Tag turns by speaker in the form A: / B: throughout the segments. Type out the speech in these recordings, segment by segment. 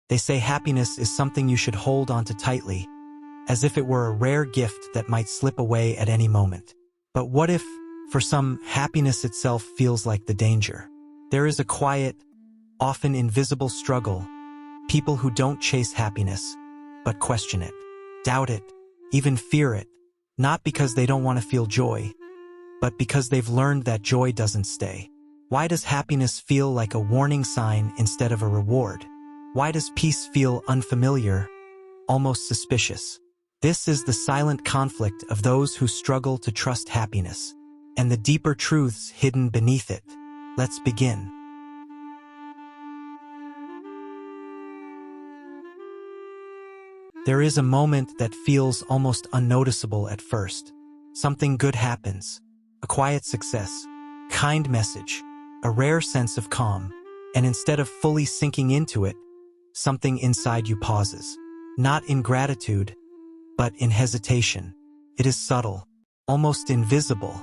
A: They say happiness is something you should hold onto tightly, as if it were a rare gift that might slip away at any moment. But what if, for some, happiness itself feels like the danger? There is a quiet, often invisible struggle. People who don't chase happiness, but question it, doubt it, even fear it, not because they don't want to feel joy, but because they've learned that joy doesn't stay. Why does happiness feel like a warning sign instead of a reward? Why does peace feel unfamiliar, almost suspicious? This is the silent conflict of those who struggle to trust happiness, and the deeper truths hidden beneath it. Let's begin. There is a moment that feels almost unnoticeable at first. Something good happens. A quiet success, kind message, a rare sense of calm, and instead of fully sinking into it, something inside you pauses. Not in gratitude, but in hesitation. It is subtle, almost invisible,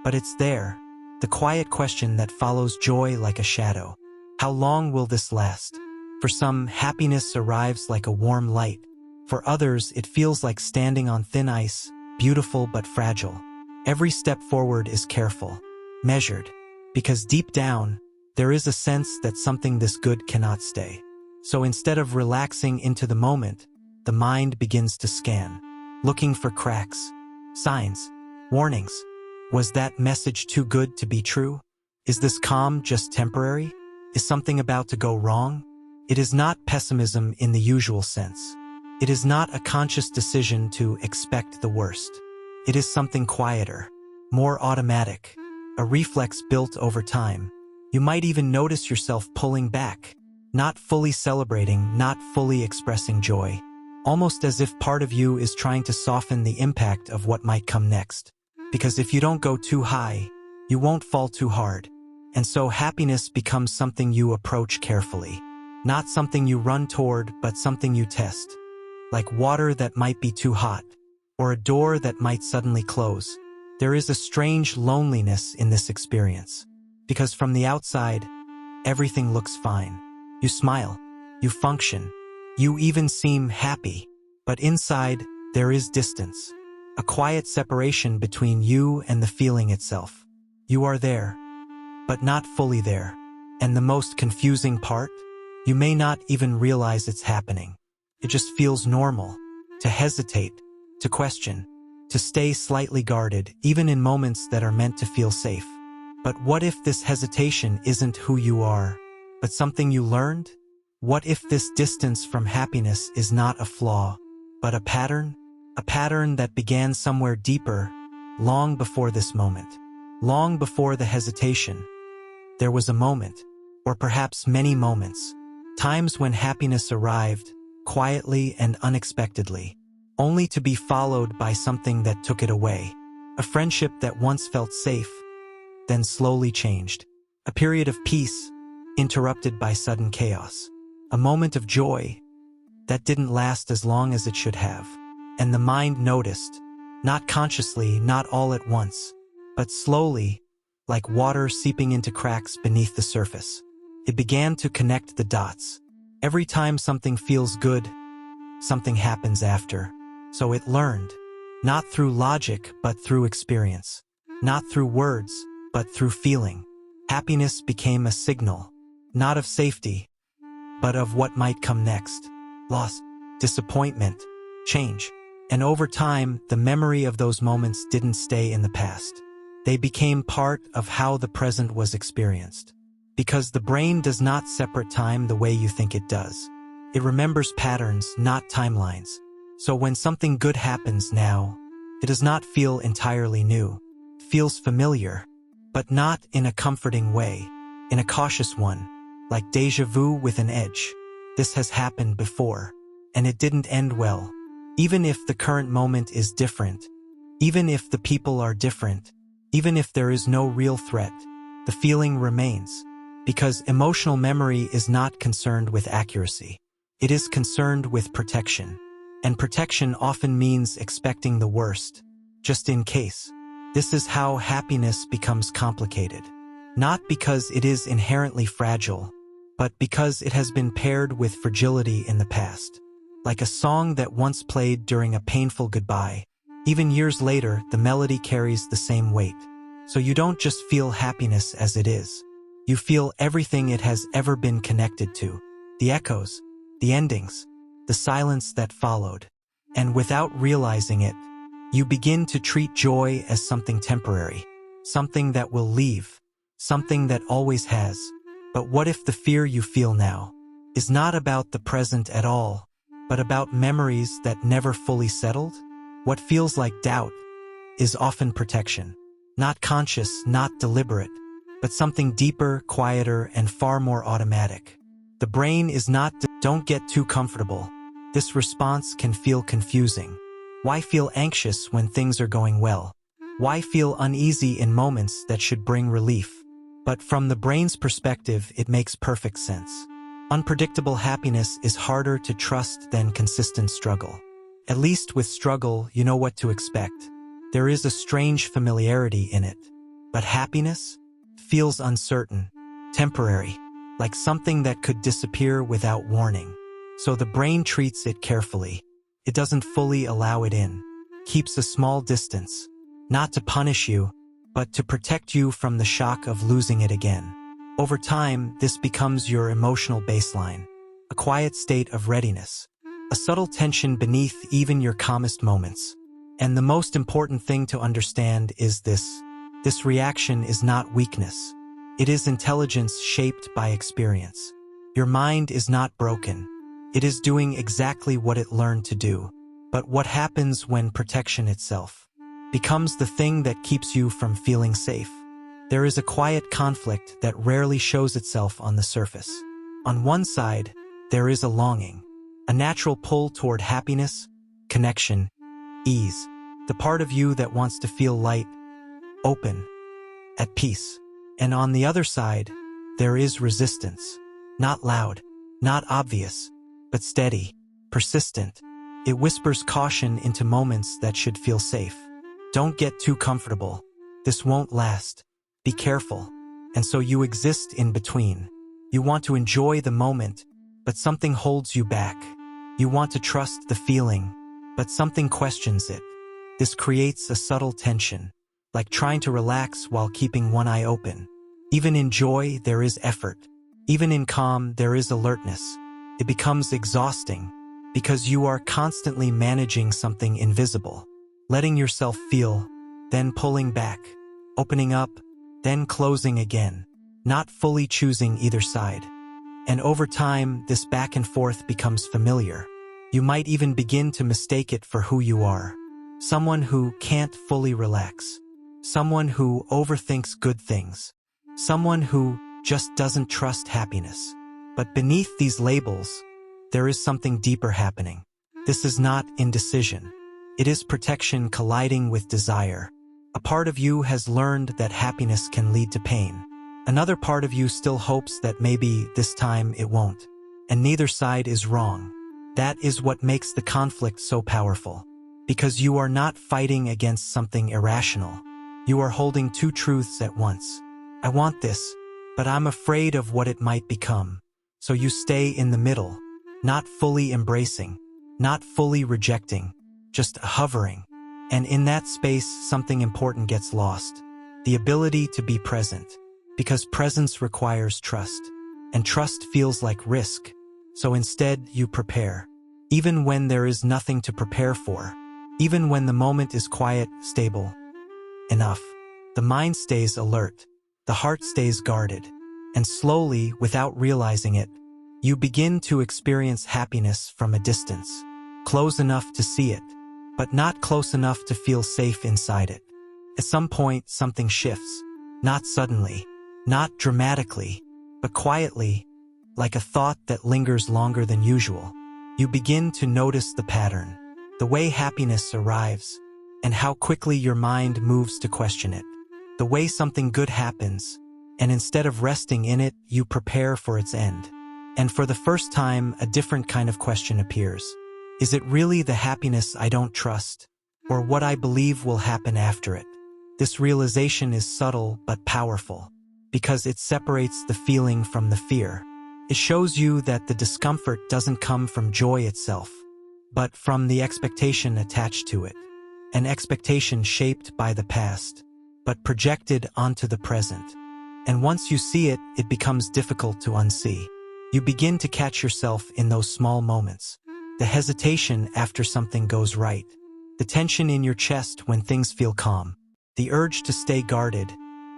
A: but it's there, the quiet question that follows joy like a shadow. How long will this last? For some, happiness arrives like a warm light. For others, it feels like standing on thin ice, beautiful but fragile. Every step forward is careful, measured, because deep down, there is a sense that something this good cannot stay. So instead of relaxing into the moment, the mind begins to scan, looking for cracks, signs, warnings. Was that message too good to be true? Is this calm just temporary? Is something about to go wrong? It is not pessimism in the usual sense. It is not a conscious decision to expect the worst. It is something quieter, more automatic, a reflex built over time. You might even notice yourself pulling back, not fully celebrating, not fully expressing joy, almost as if part of you is trying to soften the impact of what might come next. Because if you don't go too high, you won't fall too hard. And so happiness becomes something you approach carefully, not something you run toward, but something you test. Like water that might be too hot, or a door that might suddenly close. There is a strange loneliness in this experience, because from the outside, everything looks fine. You smile, you function, you even seem happy, but inside, there is distance, a quiet separation between you and the feeling itself. You are there, but not fully there. And the most confusing part? You may not even realize it's happening. It just feels normal, to hesitate, to question, to stay slightly guarded, even in moments that are meant to feel safe. But what if this hesitation isn't who you are, but something you learned? What if this distance from happiness is not a flaw, but a pattern? A pattern that began somewhere deeper, long before this moment, long before the hesitation. There was a moment, or perhaps many moments, times when happiness arrived, quietly and unexpectedly, only to be followed by something that took it away. A friendship that once felt safe, then slowly changed. A period of peace, interrupted by sudden chaos. A moment of joy that didn't last as long as it should have. And the mind noticed, not consciously, not all at once, but slowly, like water seeping into cracks beneath the surface. It began to connect the dots. Every time something feels good, something happens after. So it learned, not through logic, but through experience. Not through words, but through feeling. Happiness became a signal, not of safety, but of what might come next. Loss, disappointment, change. And over time, the memory of those moments didn't stay in the past. They became part of how the present was experienced. Because the brain does not separate time the way you think it does. It remembers patterns, not timelines. So when something good happens now, it does not feel entirely new. It feels familiar, but not in a comforting way, in a cautious one, like déjà vu with an edge. This has happened before, and it didn't end well. Even if the current moment is different, even if the people are different, even if there is no real threat, the feeling remains. Because emotional memory is not concerned with accuracy. It is concerned with protection. And protection often means expecting the worst, just in case. This is how happiness becomes complicated. Not because it is inherently fragile, but because it has been paired with fragility in the past. Like a song that once played during a painful goodbye. Even years later, the melody carries the same weight. So you don't just feel happiness as it is. You feel everything it has ever been connected to. The echoes, the endings, the silence that followed. And without realizing it, you begin to treat joy as something temporary, something that will leave, something that always has. But what if the fear you feel now is not about the present at all, but about memories that never fully settled? What feels like doubt is often protection. Not conscious, not deliberate, but something deeper, quieter, and far more automatic. The brain is not, don't get too comfortable. This response can feel confusing. Why feel anxious when things are going well? Why feel uneasy in moments that should bring relief? But from the brain's perspective, it makes perfect sense. Unpredictable happiness is harder to trust than consistent struggle. At least with struggle, you know what to expect. There is a strange familiarity in it. But happiness feels uncertain, temporary, like something that could disappear without warning. So the brain treats it carefully. It doesn't fully allow it in. Keeps a small distance, not to punish you, but to protect you from the shock of losing it again. Over time, this becomes your emotional baseline, a quiet state of readiness, a subtle tension beneath even your calmest moments. And the most important thing to understand is this reaction is not weakness. It is intelligence shaped by experience. Your mind is not broken. It is doing exactly what it learned to do. But what happens when protection itself becomes the thing that keeps you from feeling safe? There is a quiet conflict that rarely shows itself on the surface. On one side, there is a longing, a natural pull toward happiness, connection, ease, the part of you that wants to feel light, open, at peace. And on the other side, there is resistance, not loud, not obvious, but steady, persistent. It whispers caution into moments that should feel safe. Don't get too comfortable. This won't last. Be careful. And so you exist in between. You want to enjoy the moment, but something holds you back. You want to trust the feeling, but something questions it. This creates a subtle tension, like trying to relax while keeping one eye open. Even in joy, there is effort. Even in calm, there is alertness. It becomes exhausting because you are constantly managing something invisible, letting yourself feel, then pulling back, opening up, then closing again, not fully choosing either side. And over time, this back and forth becomes familiar. You might even begin to mistake it for who you are. Someone who can't fully relax. Someone who overthinks good things. Someone who just doesn't trust happiness. But beneath these labels, there is something deeper happening. This is not indecision. It is protection colliding with desire. A part of you has learned that happiness can lead to pain. Another part of you still hopes that maybe this time it won't. And neither side is wrong. That is what makes the conflict so powerful. Because you are not fighting against something irrational. You are holding two truths at once. I want this, but I'm afraid of what it might become. So you stay in the middle, not fully embracing, not fully rejecting, just hovering. And in that space, something important gets lost. The ability to be present. Because presence requires trust. And trust feels like risk. So instead, you prepare. Even when there is nothing to prepare for. Even when the moment is quiet, stable enough. The mind stays alert. The heart stays guarded. And slowly, without realizing it, you begin to experience happiness from a distance. Close enough to see it, but not close enough to feel safe inside it. At some point, something shifts. Not suddenly, not dramatically, but quietly, like a thought that lingers longer than usual. You begin to notice the pattern, the way happiness arrives, and how quickly your mind moves to question it. The way something good happens, and instead of resting in it, you prepare for its end. And for the first time, a different kind of question appears. Is it really the happiness I don't trust, or what I believe will happen after it? This realization is subtle but powerful, because it separates the feeling from the fear. It shows you that the discomfort doesn't come from joy itself, but from the expectation attached to it. An expectation shaped by the past, but projected onto the present. And once you see it, it becomes difficult to unsee. You begin to catch yourself in those small moments. The hesitation after something goes right. The tension in your chest when things feel calm. The urge to stay guarded,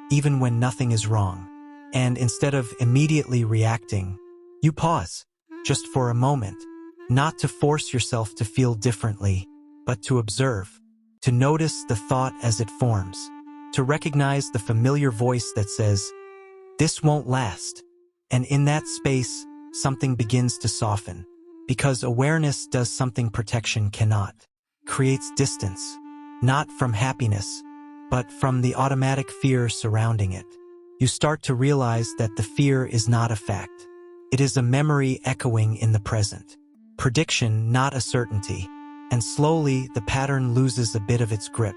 A: even when nothing is wrong. And instead of immediately reacting, you pause, just for a moment, not to force yourself to feel differently, but to observe, to notice the thought as it forms, to recognize the familiar voice that says, "This won't last." And in that space, something begins to soften, because awareness does something protection cannot. Creates distance, not from happiness, but from the automatic fear surrounding it. You start to realize that the fear is not a fact. It is a memory echoing in the present. Prediction, not a certainty. And slowly, the pattern loses a bit of its grip.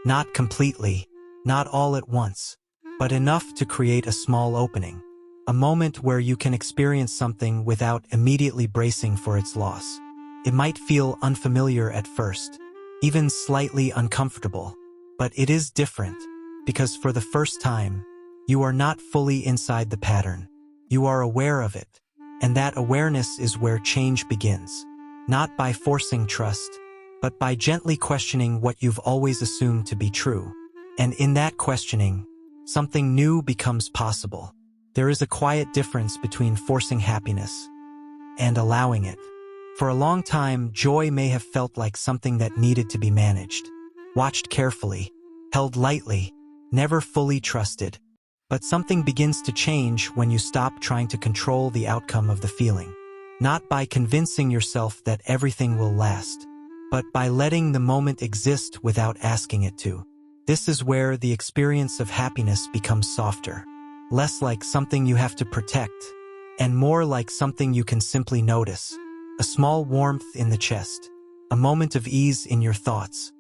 A: Not completely, not all at once, but enough to create a small opening. A moment where you can experience something without immediately bracing for its loss. It might feel unfamiliar at first, even slightly uncomfortable, but it is different, because for the first time, you are not fully inside the pattern. You are aware of it, and that awareness is where change begins. Not by forcing trust, but by gently questioning what you've always assumed to be true. And in that questioning, something new becomes possible. There is a quiet difference between forcing happiness and allowing it. For a long time, joy may have felt like something that needed to be managed, watched carefully, held lightly, never fully trusted. But something begins to change when you stop trying to control the outcome of the feeling. Not by convincing yourself that everything will last, but by letting the moment exist without asking it to. This is where the experience of happiness becomes softer. Less like something you have to protect, and more like something you can simply notice. A small warmth in the chest, a moment of ease in your thoughts,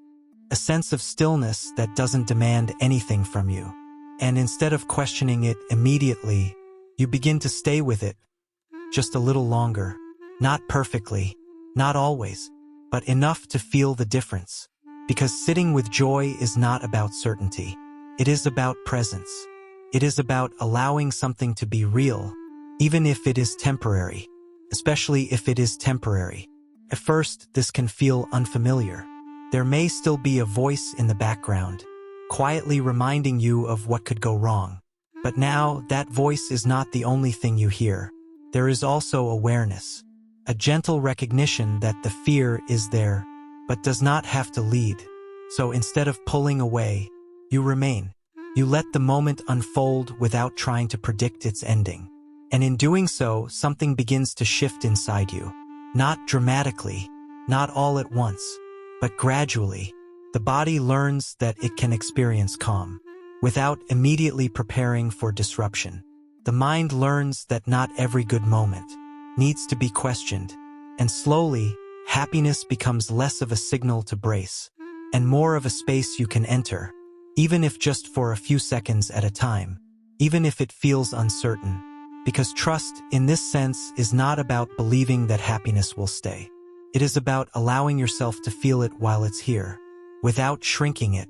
A: a sense of stillness that doesn't demand anything from you. And instead of questioning it immediately, you begin to stay with it just a little longer. Not perfectly, not always, but enough to feel the difference. Because sitting with joy is not about certainty. It is about presence. It is about allowing something to be real, even if it is temporary, especially if it is temporary. At first, this can feel unfamiliar. There may still be a voice in the background, quietly reminding you of what could go wrong. But now, that voice is not the only thing you hear. There is also awareness, a gentle recognition that the fear is there, but does not have to lead. So instead of pulling away, you remain. You let the moment unfold without trying to predict its ending. And in doing so, something begins to shift inside you. Not dramatically, not all at once, but gradually. The body learns that it can experience calm, without immediately preparing for disruption. The mind learns that not every good moment needs to be questioned, and slowly, happiness becomes less of a signal to brace, and more of a space you can enter, even if just for a few seconds at a time, even if it feels uncertain. Because trust, in this sense, is not about believing that happiness will stay. It is about allowing yourself to feel it while it's here, without shrinking it,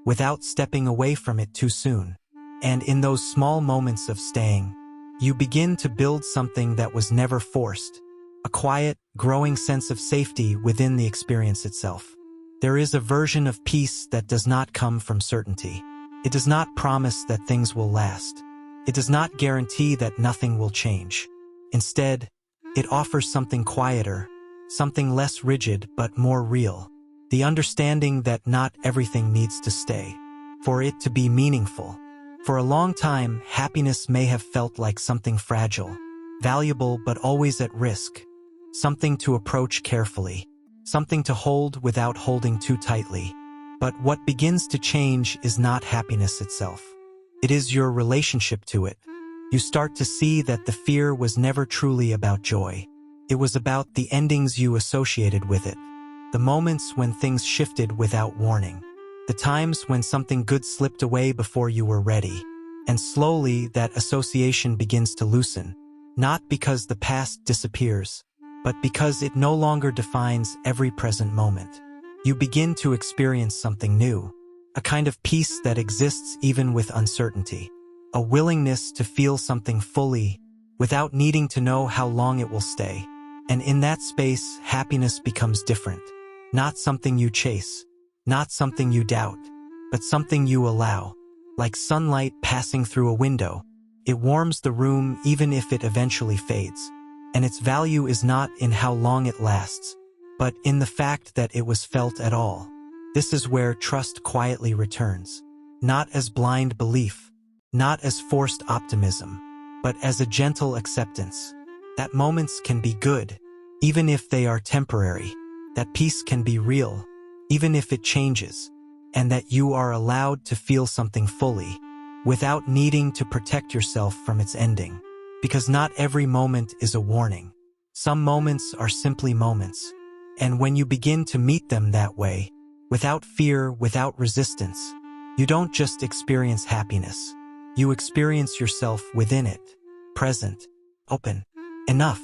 A: without stepping away from it too soon. And in those small moments of staying, you begin to build something that was never forced, a quiet, growing sense of safety within the experience itself. There is a version of peace that does not come from certainty. It does not promise that things will last. It does not guarantee that nothing will change. Instead, it offers something quieter, something less rigid but more real. The understanding that not everything needs to stay, for it to be meaningful. For a long time, happiness may have felt like something fragile, valuable but always at risk, something to approach carefully, something to hold without holding too tightly. But what begins to change is not happiness itself. It is your relationship to it. You start to see that the fear was never truly about joy. It was about the endings you associated with it, the moments when things shifted without warning, the times when something good slipped away before you were ready. And slowly, that association begins to loosen. not because the past disappears, but because it no longer defines every present moment. You begin to experience something new, a kind of peace that exists even with uncertainty, a willingness to feel something fully without needing to know how long it will stay. And in that space, happiness becomes different, not something you chase, not something you doubt, but something you allow. Like sunlight passing through a window, it warms the room even if it eventually fades. And its value is not in how long it lasts, but in the fact that it was felt at all. This is where trust quietly returns, not as blind belief, not as forced optimism, but as a gentle acceptance. That moments can be good, even if they are temporary, that peace can be real, even if it changes, and that you are allowed to feel something fully, without needing to protect yourself from its ending. Because not every moment is a warning. Some moments are simply moments. And when you begin to meet them that way, without fear, without resistance, you don't just experience happiness. You experience yourself within it, present, open, enough.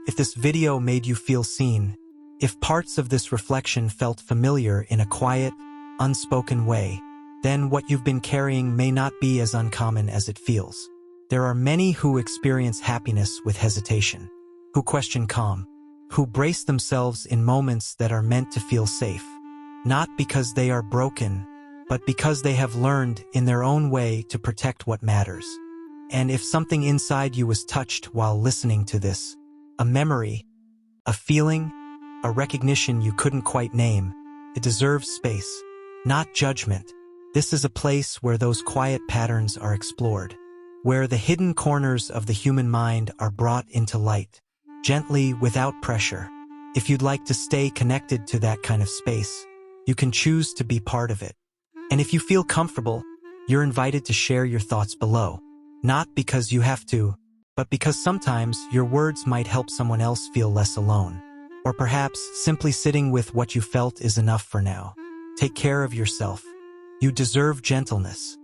A: If this video made you feel seen, if parts of this reflection felt familiar in a quiet, unspoken way, then what you've been carrying may not be as uncommon as it feels. There are many who experience happiness with hesitation, who question calm, who brace themselves in moments that are meant to feel safe, not because they are broken, but because they have learned in their own way to protect what matters. And if something inside you was touched while listening to this, a memory, a feeling, a recognition you couldn't quite name, it deserves space, not judgment. This is a place where those quiet patterns are explored, where the hidden corners of the human mind are brought into light, gently, without pressure. If you'd like to stay connected to that kind of space, you can choose to be part of it. And if you feel comfortable, you're invited to share your thoughts below, not because you have to, but because sometimes your words might help someone else feel less alone. Or perhaps simply sitting with what you felt is enough for now. Take care of yourself. You deserve gentleness.